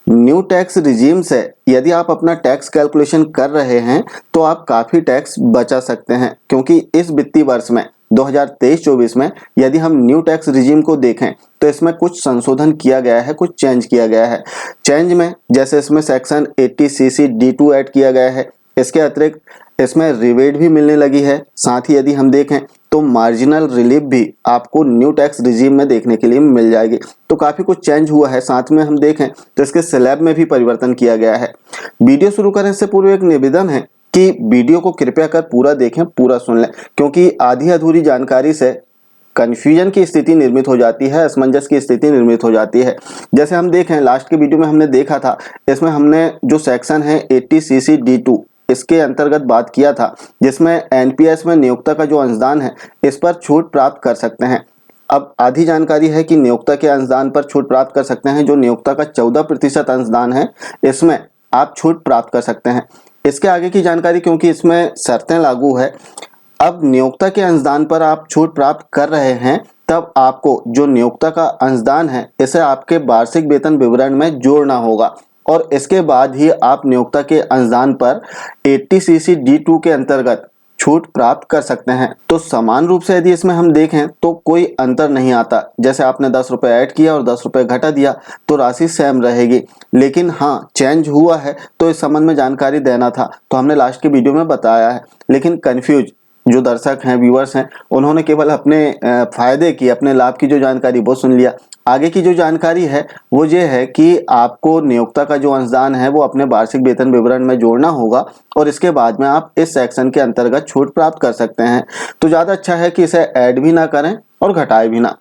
New tax regime से यदि आप अपना टैक्स कैलकुलेशन कर रहे हैं तो आप काफ़ी टैक्स बचा सकते हैं, क्योंकि इस वित्तीय वर्ष में 2023-24 में यदि हम न्यू टैक्स रिजीम को देखें तो इसमें कुछ संशोधन किया गया है, कुछ चेंज किया गया है। चेंज में जैसे इसमें सेक्शन 80CC D2 ऐड किया गया है। इसके अतिरिक्त इसमें रिबेट भी मिलने लगी है। साथ ही यदि हम देखें तो मार्जिनल रिलीफ भी आपको न्यू टैक्स रिजीम में देखने के लिए मिल जाएगी। तो काफ़ी कुछ चेंज हुआ है। साथ में हम देखें तो इसके स्लैब में भी परिवर्तन किया गया है। वीडियो शुरू करने से पूर्व एक निवेदन है कि वीडियो को कृपया कर पूरा देखें, पूरा सुन लें, क्योंकि आधी अधूरी जानकारी से कंफ्यूजन की स्थिति निर्मित हो जाती है, असमंजस की स्थिति निर्मित हो जाती है। जैसे हम देखें लास्ट के वीडियो में हमने देखा था, इसमें हमने जो सेक्शन है 80CC D2 इसके अंतर्गत बात किया था, जिसमें एनपीएस में नियोक्ता का जो अंशदान है इस पर छूट प्राप्त कर सकते हैं। अब आधी जानकारी है कि नियोक्ता के अंशदान पर छूट प्राप्त कर सकते हैं। जो नियोक्ता का 14% अंशदान है इसमें आप छूट प्राप्त कर सकते हैं। इसके आगे की जानकारी, क्योंकि इसमें शर्तें लागू है, अब नियोक्ता के अंशदान पर आप छूट प्राप्त कर रहे हैं तब आपको जो नियोक्ता का अंशदान है इसे आपके वार्षिक वेतन विवरण में जोड़ना होगा और इसके बाद ही आप नियोक्ता के अंशदान पर 80CC D2 के अंतर्गत छूट प्राप्त कर सकते हैं। तो समान रूप से यदि इसमें हम देखें तो कोई अंतर नहीं आता। जैसे आपने 10 रुपये ऐड किया और 10 रुपये घटा दिया तो राशि सेम रहेगी, लेकिन हाँ चेंज हुआ है तो इस संबंध में जानकारी देना था, तो हमने लास्ट के वीडियो में बताया है। लेकिन कंफ्यूज जो दर्शक हैं, व्यूअर्स हैं, उन्होंने केवल अपने फायदे की, अपने लाभ की जो जानकारी वो सुन लिया। आगे की जो जानकारी है वो ये है कि आपको नियोक्ता का जो अंशदान है वो अपने वार्षिक वेतन विवरण में जोड़ना होगा और इसके बाद में आप इस सेक्शन के अंतर्गत छूट प्राप्त कर सकते हैं। तो ज़्यादा अच्छा है कि इसे ऐड भी ना करें और घटाए भी ना।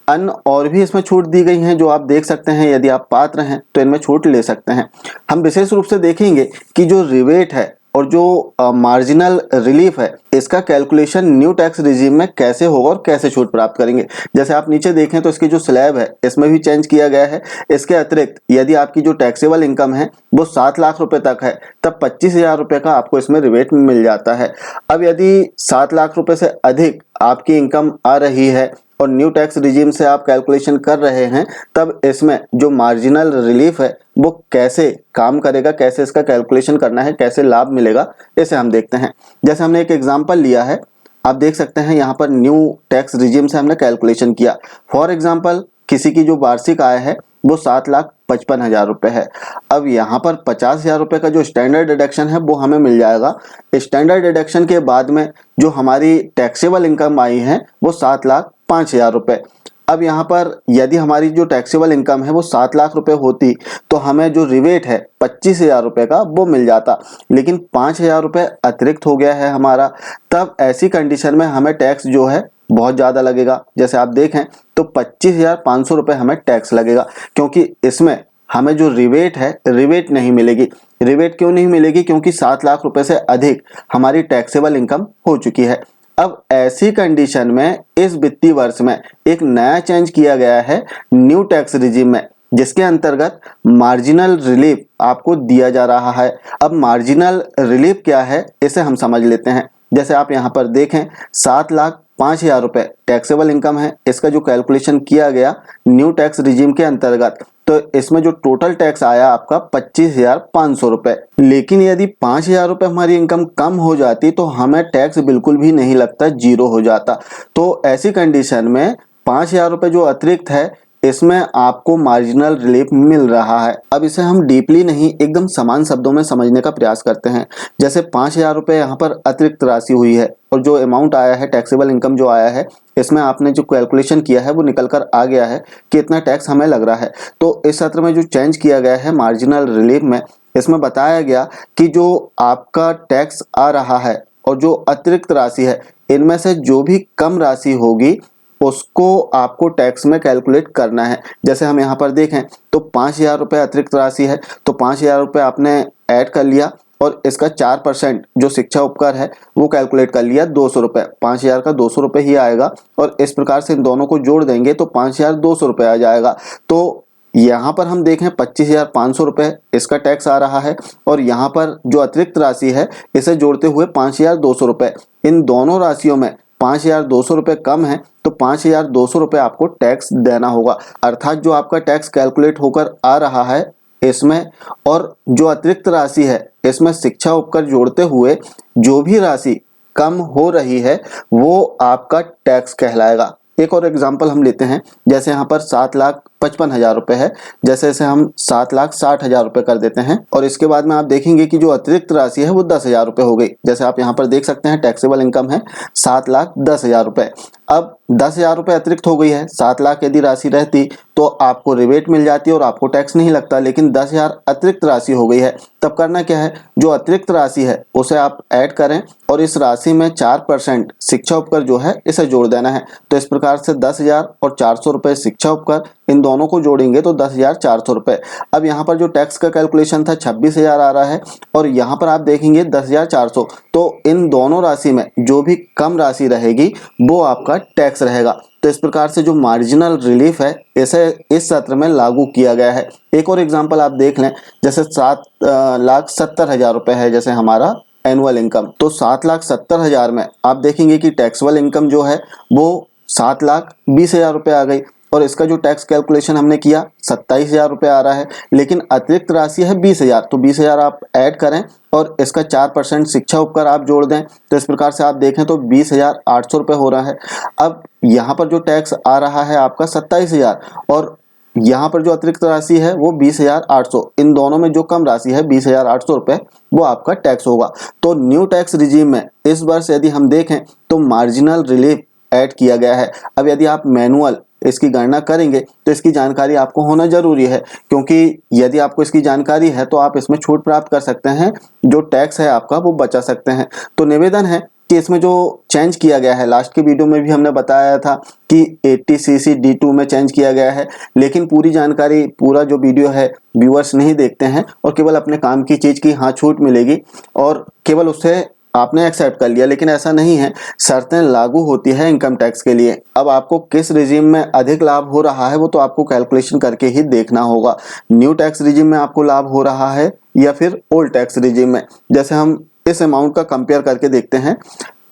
अन्य और भी इसमें छूट दी गई हैं जो आप देख सकते हैं। यदि आप पात्र हैं तो इनमें छूट ले सकते हैं। हम विशेष रूप से देखेंगे कि जो रिबेट है और जो मार्जिनल रिलीफ है इसका कैलकुलेशन न्यू टैक्स रिजीम में कैसे होगा और कैसे छूट प्राप्त करेंगे। जैसे आप नीचे देखें तो इसकी जो स्लैब है इसमें भी चेंज किया गया है। इसके अतिरिक्त यदि आपकी जो टैक्सेबल इनकम है वो 7 लाख रुपए तक है तब 25,000 रुपए का आपको इसमें रिबेट मिल जाता है। अब यदि 7 लाख रुपए से अधिक आपकी इनकम आ रही है और न्यू टैक्स रिजीम से आप कैलकुलेशन कर रहे हैं तब इसमें जो मार्जिनल रिलीफ है वो कैसे काम करेगा, कैसे इसका कैलकुलेशन करना है, कैसे लाभ मिलेगा, इसे हम देखते हैं। जैसे हमने एक एग्जांपल लिया है, आप देख सकते हैं यहाँ पर न्यू टैक्स रिजीम से हमने कैलकुलेशन किया। फॉर एग्जांपल किसी की जो वार्षिक आय है वो 7,55,000 रुपए है। अब यहाँ पर 50,000 रुपए का जो स्टैंडर्ड डिडक्शन है वो हमें मिल जाएगा। स्टैंडर्ड डिडक्शन के बाद में जो हमारी टैक्सेबल इनकम आई है वो 7,05,000 रुपए। अब यहाँ पर यदि हमारी जो टैक्सेबल इनकम है वो 7 लाख रुपए होती तो हमें जो रिबेट है 25,000 रुपए का वो मिल जाता, लेकिन 5,000 रुपए अतिरिक्त हो गया है हमारा। तब ऐसी कंडीशन में हमें टैक्स जो है बहुत ज़्यादा लगेगा। जैसे आप देखें तो 25,500 रुपए हमें टैक्स लगेगा, क्योंकि इसमें हमें जो रिबेट है रिबेट नहीं मिलेगी। रिबेट क्यों नहीं मिलेगी? क्योंकि 7 लाख रुपए से अधिक हमारी टैक्सेबल इनकम हो चुकी है। अब ऐसी कंडीशन में इस वित्तीय वर्ष में एक नया चेंज किया गया है न्यू टैक्स रिजीम में, जिसके अंतर्गत मार्जिनल रिलीफ आपको दिया जा रहा है। अब मार्जिनल रिलीफ क्या है इसे हम समझ लेते हैं। जैसे आप यहाँ पर देखें 7,05,000 रुपए टैक्सेबल इनकम है। इसका जो कैलकुलेशन किया गया न्यू टैक्स रिजीम के अंतर्गत, तो इसमें जो टोटल टैक्स आया आपका 25,500 रुपए। लेकिन यदि 5,000 रुपए हमारी इनकम कम हो जाती तो हमें टैक्स बिल्कुल भी नहीं लगता, जीरो हो जाता। तो ऐसी कंडीशन में 5,000 रुपए जो अतिरिक्त है इसमें आपको मार्जिनल रिलीफ मिल रहा है। अब इसे हम डीपली नहीं, एकदम समान शब्दों में समझने का प्रयास करते हैं। जैसे 5,000 रुपए यहाँ पर अतिरिक्त राशि हुई है और जो अमाउंट आया है टैक्सेबल इनकम जो आया है इसमें आपने जो कैलकुलेशन किया है वो निकल कर आ गया है कि इतना टैक्स हमें लग रहा है। तो इस सत्र में जो चेंज किया गया है मार्जिनल रिलीफ में, इसमें बताया गया कि जो आपका टैक्स आ रहा है और जो अतिरिक्त राशि है इनमें से जो भी कम राशि होगी उसको आपको टैक्स में कैलकुलेट करना है। जैसे हम यहाँ पर देखें तो 5,000 रुपये अतिरिक्त राशि है, तो 5,000 रुपये आपने ऐड कर लिया और इसका 4% जो शिक्षा उपकर है वो कैलकुलेट कर लिया 200 रुपये। 5,000 का 200 रुपये ही आएगा और इस प्रकार से इन दोनों को जोड़ देंगे तो 5,200 रुपये आ जाएगा। तो यहाँ पर हम देखें 25,500 रुपये इसका टैक्स आ रहा है और यहाँ पर जो अतिरिक्त राशि है इसे जोड़ते हुए 5,200 रुपये। इन दोनों राशियों में 5,200 रुपये कम है तो 5,200 रुपये आपको टैक्स देना होगा। अर्थात जो आपका टैक्स कैलकुलेट होकर आ रहा है इसमें, और जो अतिरिक्त राशि है इसमें शिक्षा उपकर जोड़ते हुए जो भी राशि कम हो रही है वो आपका टैक्स कहलाएगा। एक और एग्जांपल हम लेते हैं, जैसे यहाँ पर 7,55,000 रुपए है, जैसे इसे हम 7,60,000 रुपए कर देते हैं और इसके बाद में आप देखेंगे कि जो अतिरिक्त राशि है वो 10,000 रुपए हो गई। जैसे आप यहाँ पर देख सकते हैं टैक्सेबल इनकम है 7,10,000 रुपए। अब 10,000 रुपए अतिरिक्त हो गई है, 7 लाख यदि राशि रहती तो आपको रिबेट मिल जाती और आपको टैक्स नहीं लगता, लेकिन 10,000 अतिरिक्त राशि हो गई है। तब करना क्या है, जो अतिरिक्त राशि है उसे आप ऐड करें और इस राशि में 4% शिक्षा उपकर जो है इसे जोड़ देना है। तो इस प्रकार से 10,000 और 400 रुपए शिक्षा उपकर, इन दोनों को जोड़ेंगे तो 10,400 रुपए। अब यहाँ पर जो टैक्स का कैलकुलेशन था 26,000 आ रहा है और यहाँ पर आप देखेंगे 10,400, तो इन दोनों राशि में जो भी कम राशि रहेगी वो आपका टैक्स रहेगा। तो इस प्रकार से जो मार्जिनल रिलीफ है इसे इस सत्र में लागू किया गया है। एक और एग्जांपल आप देख लें, जैसे 7,70,000 रुपए है जैसे हमारा एनुअल इनकम, तो 7,70,000 में आप देखेंगे कि टैक्सेबल इनकम जो है वो 7,20,000 रुपये आ गई और इसका जो टैक्स कैलकुलेशन हमने किया 27,000 रुपये आ रहा है, लेकिन अतिरिक्त राशि है 20,000, तो 20,000 आप ऐड करें और इसका 4% शिक्षा उपकर आप जोड़ दें, तो इस प्रकार से आप देखें तो 20,800 रुपये हो रहा है। अब यहाँ पर जो टैक्स आ रहा है आपका 27,000 और यहाँ पर जो अतिरिक्त राशि है वो 20,800, इन दोनों में जो कम राशि है 20,800 रुपये वो आपका टैक्स होगा। तो न्यू टैक्स रिजीम में इस वर्ष यदि हम देखें तो मार्जिनल रिलीफ ऐड किया गया है। अब यदि आप मैनुअल इसकी गणना करेंगे तो इसकी जानकारी आपको होना जरूरी है, क्योंकि यदि आपको इसकी जानकारी है तो आप इसमें छूट प्राप्त कर सकते हैं, जो टैक्स है आपका वो बचा सकते हैं। तो निवेदन है कि इसमें जो चेंज किया गया है, लास्ट के वीडियो में भी हमने बताया था कि 80cc D2 में चेंज किया गया है, लेकिन पूरी जानकारी, पूरा जो वीडियो है व्यूअर्स नहीं देखते हैं और केवल अपने काम की चीज़ की हाँ छूट मिलेगी और केवल उससे आपने एक्सेप्ट कर लिया, लेकिन ऐसा नहीं है, शर्तें लागू होती है इनकम टैक्स के लिए। अब आपको किस रिजीम में अधिक लाभ हो रहा है वो तो आपको कैलकुलेशन करके ही देखना होगा, न्यू टैक्स रिजीम में आपको लाभ हो रहा है या फिर ओल्ड टैक्स रिजीम में। जैसे हम इस अमाउंट का कंपेयर करके देखते हैं,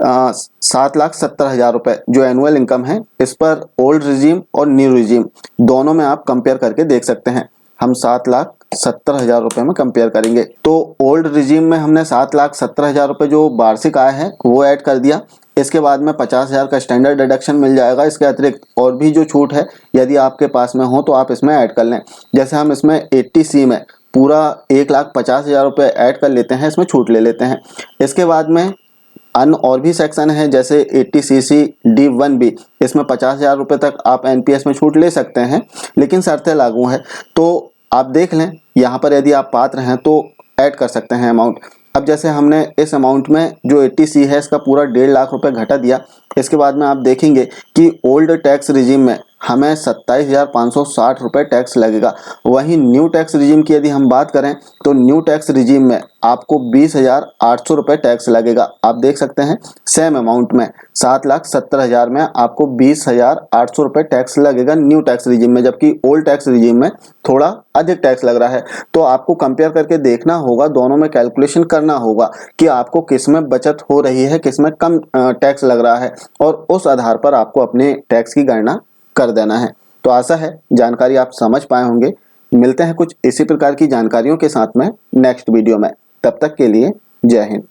7,70,000 रुपए जो एनुअल इनकम है, इस पर ओल्ड रिजीम और न्यू रिजीम दोनों में आप कंपेयर करके देख सकते हैं। हम 7,70,000 रुपए में कंपेयर करेंगे तो ओल्ड रिजीम में हमने 7,70,000 रुपए जो वार्षिक आय है वो ऐड कर दिया। इसके बाद में 50,000 का स्टैंडर्ड डिडक्शन मिल जाएगा। इसके अतिरिक्त और भी जो छूट है यदि आपके पास में हो तो आप इसमें ऐड कर लें। जैसे हम इसमें 80C में पूरा 1,50,000 रुपये ऐड कर लेते हैं, इसमें छूट ले लेते हैं। इसके बाद में अन्य और भी सेक्शन है, जैसे 80cc D1B, इसमें 50,000 रुपये तक आप NPS में छूट ले सकते हैं, लेकिन शर्तें लागू हैं। तो आप देख लें यहाँ पर यदि आप पात्र हैं तो ऐड कर सकते हैं अमाउंट। अब जैसे हमने इस अमाउंट में जो 80C है इसका पूरा 1.5 लाख रुपए घटा दिया। इसके बाद में आप देखेंगे कि ओल्ड टैक्स रिजीम में हमें 27,560 रुपये टैक्स लगेगा। वहीं न्यू टैक्स रिजीम की यदि हम बात करें तो न्यू टैक्स रिजीम में आपको 20,800 रुपये टैक्स लगेगा। आप देख सकते हैं सेम अमाउंट में 7,70,000 में आपको 20,800 रुपये टैक्स लगेगा न्यू टैक्स रिजीम में, जबकि ओल्ड टैक्स रिजीम में थोड़ा अधिक टैक्स लग रहा है। तो आपको कंपेयर करके देखना होगा, दोनों में कैलकुलेशन करना होगा कि आपको किस में बचत हो रही है, किस में कम टैक्स लग रहा है, और उस आधार पर आपको अपने टैक्स की गणना कर देना है। तो आशा है जानकारी आप समझ पाए होंगे। मिलते हैं कुछ इसी प्रकार की जानकारियों के साथ में नेक्स्ट वीडियो में। तब तक के लिए जय हिंद।